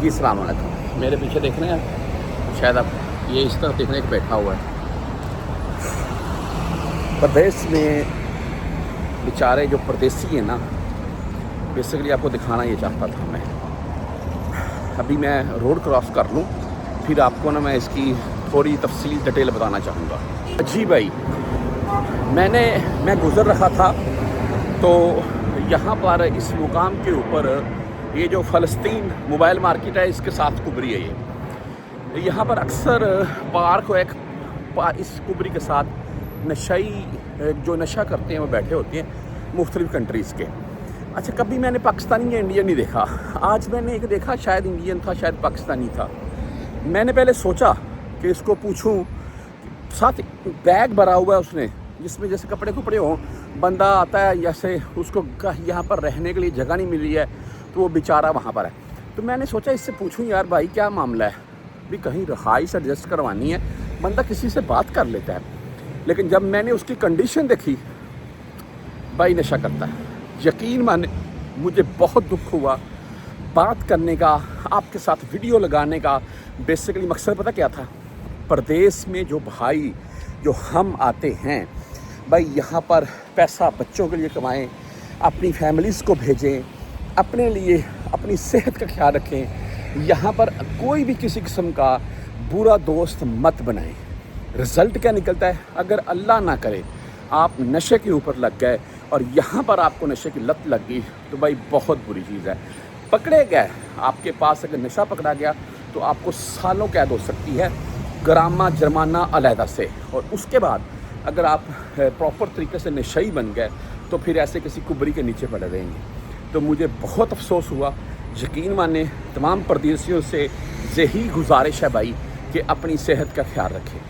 जी अस्सलाम वालेकुम। मेरे पीछे देख रहे हैं, शायद आप ये इस तरफ देखने को बैठा हुआ है। प्रदेश में बेचारे जो परदेसी हैं ना, बेसिकली आपको दिखाना ये चाहता था मैं। अभी मैं रोड क्रॉस कर लूँ, फिर आपको ना मैं इसकी थोड़ी तफसील डिटेल बताना चाहूँगा। जी भाई, मैं गुज़र रहा था तो यहाँ पर इस मुकाम के ऊपर ये जो फ़लस्तीन मोबाइल मार्केट है, इसके साथ कुबरी है ये। यहाँ पर अक्सर पार्क इस कुबरी के साथ नशाई जो नशा करते हैं वो बैठे होते हैं मुख्तलिफ़ कंट्रीज़ के। अच्छा, कभी मैंने पाकिस्तानी या इंडियन नहीं देखा। आज मैंने एक देखा, शायद इंडियन था शायद पाकिस्तानी था। मैंने पहले सोचा कि इसको पूछूं, साथ बैग भरा हुआ है उसने जिसमें जैसे कपड़े कुपड़े हों। बंदा आता है, जैसे उसको यहाँ पर रहने के लिए जगह नहीं मिल रही है तो वो बेचारा वहाँ पर है। तो मैंने सोचा इससे पूछूं, यार भाई क्या मामला है, भी कहीं रहाइश एडजस्ट करवानी है, बंदा किसी से बात कर लेता है। लेकिन जब मैंने उसकी कंडीशन देखी, भाई नशा करता है। यकीन माने मुझे बहुत दुख हुआ बात करने का, आपके साथ वीडियो लगाने का। बेसिकली मकसद पता क्या था, प्रदेश में जो भाई जो हम आते हैं भाई, यहाँ पर पैसा बच्चों के लिए कमाएं, अपनी फैमिलीज़ को भेजें, अपने लिए अपनी सेहत का ख्याल रखें। यहाँ पर कोई भी किसी किस्म का बुरा दोस्त मत बनाएं। रिज़ल्ट क्या निकलता है, अगर अल्लाह ना करे आप नशे के ऊपर लग गए और यहाँ पर आपको नशे की लत लग गई तो भाई बहुत बुरी चीज़ है। पकड़े गए, आपके पास अगर नशा पकड़ा गया तो आपको सालों कैद हो सकती है, गरामा जुर्माना अलहदा से। और उसके बाद अगर आप प्रॉपर तरीके से नशई बन गए तो फिर ऐसे किसी कुबरी के नीचे पड़े रहेंगे। तो मुझे बहुत अफसोस हुआ। यकीन माने तमाम परदेसियों से यही गुजारिश है भाई कि अपनी सेहत का ख्याल रखें।